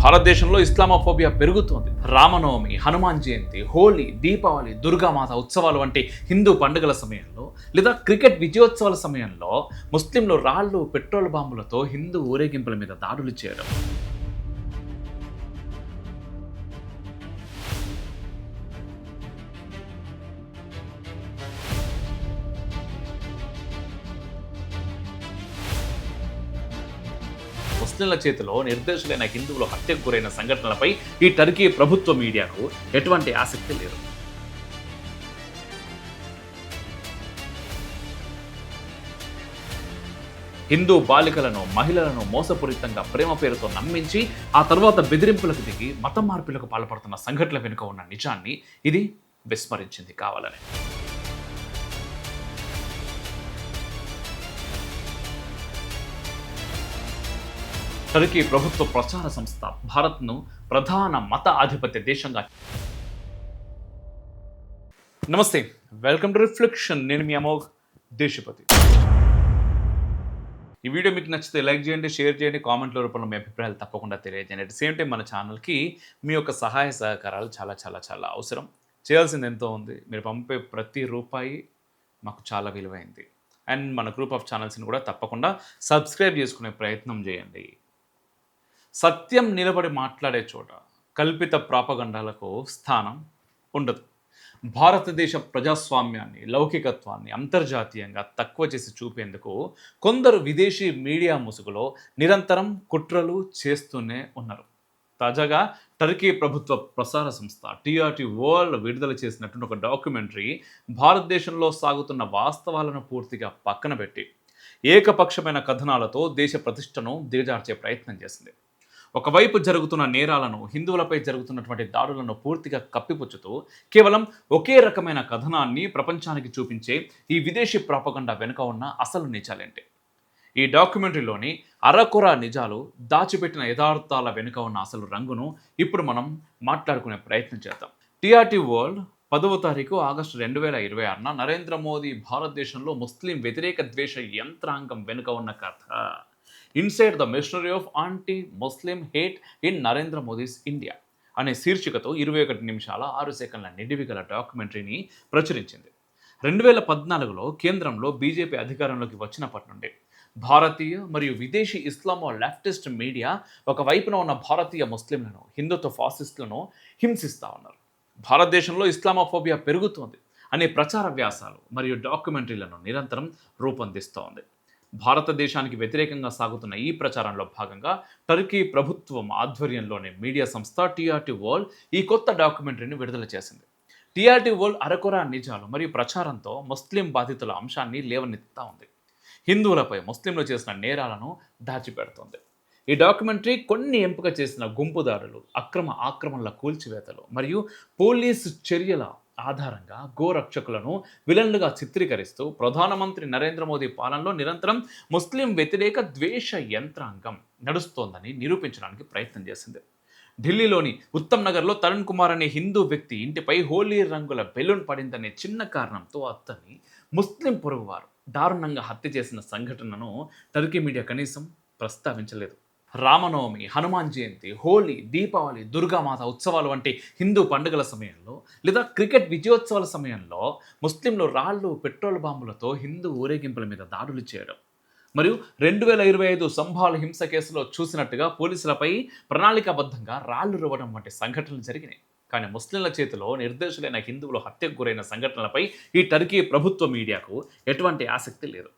భారతదేశంలో ఇస్లామోఫోబియా పెరుగుతోంది. రామనవమి, హనుమాన్ జయంతి, హోలీ, దీపావళి, దుర్గామాత ఉత్సవాలు వంటి హిందూ పండుగల సమయంలో లేదా క్రికెట్ విజయోత్సవాల సమయంలో ముస్లింలు రాళ్లు, పెట్రోల్ బాంబులతో హిందూ ఊరేగింపుల మీద దాడులు చేయడం, ముస్లింల చేతిలో నిర్దోషులైన హిందువులు హత్యకు గురైన సంఘటనలపై ఈ టర్కీ ప్రభుత్వ మీడియాకు ఎటువంటి ఆసక్తి లేదు. హిందూ బాలికలను, మహిళలను మోసపూరితంగా ప్రేమ పేరుతో నమ్మించి ఆ తర్వాత బెదిరింపులకు దిగి మతం మార్పులకు పాల్పడుతున్న సంఘటనల వెనుక ఉన్న నిజాన్ని ఇది విస్మరించింది కావాలని. టర్కీ ప్రభుత్వ ప్రచార సంస్థ భారత్ను ప్రధాన మత ఆధిపత్య దేశంగా. నమస్తే, వెల్కమ్ టు రిఫ్లెక్షన్. నేను మీ అమోఘ్ దేశపతి. ఈ వీడియో మీకు నచ్చితే లైక్ చేయండి, షేర్ చేయండి, కామెంట్ల రూపంలో మీ అభిప్రాయాలు తప్పకుండా తెలియజేయండి. అట్ సేమ్ టైం మన ఛానల్కి మీ యొక్క సహాయ సహకారాలు చాలా చాలా చాలా అవసరం. చేయాల్సింది ఎంతో ఉంది. మీరు పంపే ప్రతి రూపాయి మాకు చాలా విలువైంది. అండ్ మన గ్రూప్ ఆఫ్ ఛానల్స్ని కూడా తప్పకుండా సబ్స్క్రైబ్ చేసుకునే ప్రయత్నం చేయండి. సత్యం నిలబడి మాట్లాడే చోట కల్పిత ప్రాపగండాలకు స్థానం ఉండదు. భారతదేశ ప్రజాస్వామ్యాన్ని, లౌకికత్వాన్ని అంతర్జాతీయంగా తక్కువ చేసి చూపేందుకు కొందరు విదేశీ మీడియా ముసుగులో నిరంతరం కుట్రలు చేస్తూనే ఉన్నారు. తాజాగా టర్కీ ప్రభుత్వ ప్రసార సంస్థ టీఆర్టీ వరల్డ్ విడుదల చేసినటువంటి ఒక డాక్యుమెంటరీ భారతదేశంలో సాగుతున్న వాస్తవాలను పూర్తిగా పక్కన పెట్టి ఏకపక్షమైన కథనాలతో దేశ ప్రతిష్టను దిగజార్చే ప్రయత్నం చేసింది. ఒకవైపు జరుగుతున్న నేరాలను, హిందువులపై జరుగుతున్నటువంటి దాడులను పూర్తిగా కప్పిపుచ్చుతూ కేవలం ఒకే రకమైన కథనాన్ని ప్రపంచానికి చూపించే ఈ విదేశీ ప్రాపగండా వెనుక ఉన్న అసలు నిజాలేంటి? ఈ డాక్యుమెంటరీలోని అరకొర నిజాలు, దాచిపెట్టిన యథార్థాల వెనుక ఉన్న అసలు రంగును ఇప్పుడు మనం మాట్లాడుకునే ప్రయత్నం చేద్దాం. టీఆర్టీ వరల్డ్ 10వ తారీఖు ఆగస్టు 2026 నరేంద్ర మోదీ భారతదేశంలో ముస్లిం వ్యతిరేక ద్వేష యంత్రాంగం వెనుక ఉన్న కథ, inside the machinery of anti Muslim hate in Narendra Modi's India అనే శీర్షికతో 21 నిమిషాల 6 సెకండ్ల నిడివి గల డాక్యుమెంటరీని ప్రచురించింది. 2014లో కేంద్రంలో బీజేపీ అధికారంలోకి వచ్చినప్పటి నుండి భారతీయ మరియు విదేశీ ఇస్లామో లెఫ్టిస్ట్ మీడియా ఒకవైపున ఉన్న భారతీయ ముస్లింలను, హిందుత్వ ఫాసిస్టులను హింసిస్తూ ఉన్నారు. భారతదేశంలో ఇస్లామోఫోబియా పెరుగుతోంది అనే ప్రచార వ్యాసాలు మరియు డాక్యుమెంటరీలను నిరంతరం రూపొందిస్తోంది. భారతదేశానికి వ్యతిరేకంగా సాగుతున్న ఈ ప్రచారంలో భాగంగా టర్కీ ప్రభుత్వం ఆధ్వర్యంలోని మీడియా సంస్థ టీఆర్టీ వరల్డ్ ఈ కొత్త డాక్యుమెంటరీని విడుదల చేసింది. టీఆర్టీ వరల్డ్ అరకొర నిజాలు మరియు ప్రచారంతో ముస్లిం బాధితుల అంశాన్ని లేవనెత్తుతా ఉంది. హిందువులపై ముస్లింలు చేసిన నేరాలను దాచిపెడుతోంది. ఈ డాక్యుమెంటరీ కొన్ని ఎంపిక చేసిన గుంపుదారులు, ఆక్రమణల కూల్చివేతలు మరియు పోలీసు చర్యల ఆధారంగా గోరక్షకులను విలన్లుగా చిత్రీకరిస్తూ ప్రధానమంత్రి నరేంద్ర మోదీ పాలనలో నిరంతరం ముస్లిం వ్యతిరేక ద్వేష యంత్రాంగం నడుస్తోందని నిరూపించడానికి ప్రయత్నం చేసింది. ఢిల్లీలోని ఉత్తమ్ నగర్లో తరుణ్ కుమార్ అనే హిందూ వ్యక్తి ఇంటిపై హోలీ రంగుల బెలూన్ పడిందనే చిన్న కారణంతో అతన్ని ముస్లిం పొరుగువారు దారుణంగా హత్య చేసిన సంఘటనను టర్కీ మీడియా కనీసం ప్రస్తావించలేదు. రామనవమి, హనుమాన్ జయంతి, హోలీ, దీపావళి, దుర్గామాత ఉత్సవాలు వంటి హిందూ పండుగల సమయంలో లేదా క్రికెట్ విజయోత్సవాల సమయంలో ముస్లింలు రాళ్లు, పెట్రోల్ బాంబులతో హిందూ ఊరేగింపుల మీద దాడులు చేయడం మరియు 2025 సంభాల్ హింస కేసులో చూసినట్టుగా పోలీసులపై ప్రణాళికాబద్ధంగా రాళ్లు రువ్వడం వంటి సంఘటనలు జరిగినాయి. కానీ ముస్లింల చేతిలో నిర్దోషులైన హిందువులు హత్యకు గురైన సంఘటనలపై ఈ టర్కీ ప్రభుత్వ మీడియాకు ఎటువంటి ఆసక్తి లేదు.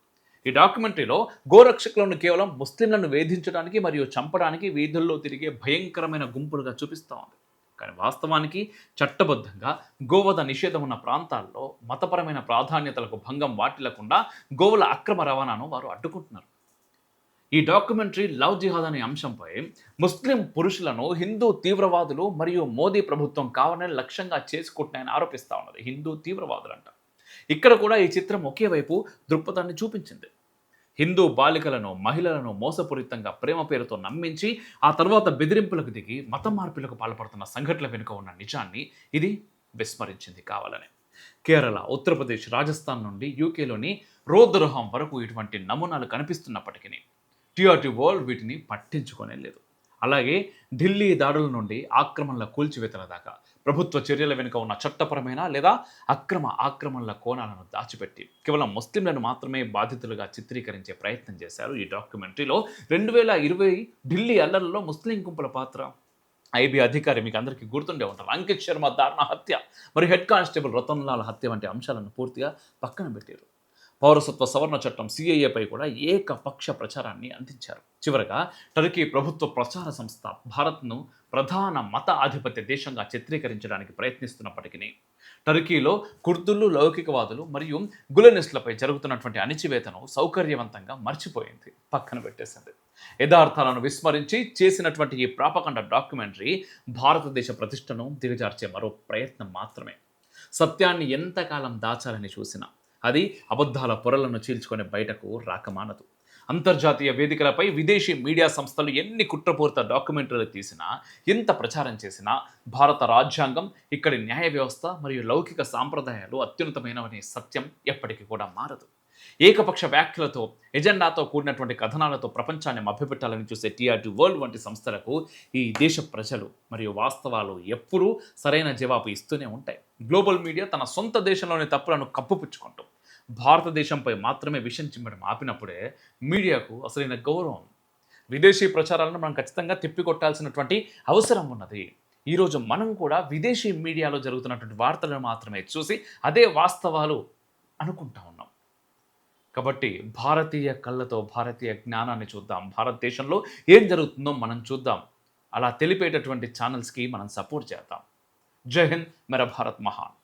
ఈ డాక్యుమెంటరీలో గోరక్షకులను కేవలం ముస్లింలను వేధించడానికి మరియు చంపడానికి వీధుల్లో తిరిగే భయంకరమైన గుంపులుగా చూపిస్తూ ఉంది. కానీ వాస్తవానికి చట్టబద్ధంగా గోవధ నిషేధం ఉన్న ప్రాంతాల్లో మతపరమైన ప్రాధాన్యతలకు భంగం వాటిల్లకుండా గోవుల అక్రమ రవాణాను వారు అడ్డుకుంటున్నారు. ఈ డాక్యుమెంటరీ లవ్ జిహాద్ అనే అంశంపై ముస్లిం పురుషులను హిందూ తీవ్రవాదులు మరియు మోదీ ప్రభుత్వం కావాలని లక్ష్యంగా చేసుకుంటున్నాయని ఆరోపిస్తూ ఉన్నది. హిందూ తీవ్రవాదులంట. ఇక్కడ కూడా ఈ చిత్రం ఒకే వైపు దృక్పథాన్ని చూపించింది. హిందూ బాలికలను, మహిళలను మోసపూరితంగా ప్రేమ పేరుతో నమ్మించి ఆ తర్వాత బెదిరింపులకు దిగి మతం మార్పులకు పాల్పడుతున్న సంఘటనల వెనుక ఉన్న నిజాన్ని ఇది విస్మరించింది కావాలని. కేరళ, ఉత్తరప్రదేశ్, రాజస్థాన్ నుండి యూకేలోని రోదర్హామ్ వరకు ఇటువంటి నమూనాలు కనిపిస్తున్నప్పటికీ టీఆర్టీ వరల్డ్ వీటిని పట్టించుకోనే లేదు. అలాగే ఢిల్లీ దాడుల నుండి ఆక్రమణల కూల్చివేతల దాకా ప్రభుత్వ చర్యల వెనుక ఉన్న చట్టపరమైన లేదా ఆక్రమణల కోణాలను దాచిపెట్టి కేవలం ముస్లింలను మాత్రమే బాధితులుగా చిత్రీకరించే ప్రయత్నం చేశారు ఈ డాక్యుమెంటరీలో. 2020 ఢిల్లీ అల్లర్లలో ముస్లిం గుంపుల పాత్ర, ఐబీ అధికారి మీకు అందరికీ గుర్తుండే ఉంటారు, అంకిత్ శర్మ దారుణ హత్య, మరి హెడ్ కానిస్టేబుల్ రతన్లాల్ హత్య వంటి అంశాలను పూర్తిగా పక్కన పెట్టారు. పౌరసత్వ సవరణ చట్టం సిఏఏపై కూడా ఏకపక్ష ప్రచారాన్ని అందించారు. చివరగా టర్కీ ప్రభుత్వ ప్రచార సంస్థ భారత్ను ప్రధాన మత ఆధిపత్య దేశంగా చిత్రీకరించడానికి ప్రయత్నిస్తున్నప్పటికీ టర్కీలో కుర్దులు, లౌకికవాదులు మరియు గులెనిస్టులపై జరుగుతున్నటువంటి అణిచివేతను సౌకర్యవంతంగా మర్చిపోయింది, పక్కన పెట్టేసింది. యథార్థాలను విస్మరించి చేసినటువంటి ఈ ప్రాపకండ డాక్యుమెంటరీ భారతదేశ ప్రతిష్టను దిగజార్చే మరో ప్రయత్నం మాత్రమే. సత్యాన్ని ఎంతకాలం దాచాలని చూసినా అది అబద్ధాల పొరలను చీల్చుకొని బయటకు రాకమానదు. అంతర్జాతీయ వేదికలపై విదేశీ మీడియా సంస్థలు ఎన్ని కుట్రపూరిత డాక్యుమెంటరీలు తీసినా, ఎంత ప్రచారం చేసినా భారత రాజ్యాంగం, ఇక్కడి న్యాయ వ్యవస్థ మరియు లౌకిక సాంప్రదాయాలు అత్యున్నతమైనవనే సత్యం ఎప్పటికీ కూడా మారదు. ఏకపక్ష వ్యాఖ్యలతో, ఎజెండాతో కూడినటువంటి కథనాలతో ప్రపంచాన్ని మభ్యపెట్టాలని చూసే టీఆర్టీ వరల్డ్ వంటి సంస్థలకు ఈ దేశ ప్రజలు మరియు వాస్తవాలు ఎప్పుడూ సరైన జవాబు ఇస్తూనే ఉంటాయి. గ్లోబల్ మీడియా తన సొంత దేశంలోని తప్పులను కప్పుపుచ్చుకుంటూ భారతదేశంపై మాత్రమే విషం చిమ్మడం ఆపినప్పుడే మీడియాకు అసలైన గౌరవం. విదేశీ ప్రచారాలను మనం ఖచ్చితంగా తిప్పికొట్టాల్సినటువంటి అవసరం ఉన్నది. ఈరోజు మనం కూడా విదేశీ మీడియాలో జరుగుతున్నటువంటి వార్తలను మాత్రమే చూసి అదే వాస్తవాలు అనుకుంటా ఉన్నాం. కాబట్టి భారతీయ కళ్ళతో భారతీయ జ్ఞానాన్ని చూద్దాం. భారతదేశంలో ఏం జరుగుతుందో మనం చూద్దాం. అలా తెలిపేటటువంటి ఛానల్స్కి మనం సపోర్ట్ చేద్దాం. జై హింద్, మేరా భారత్ మహాన్.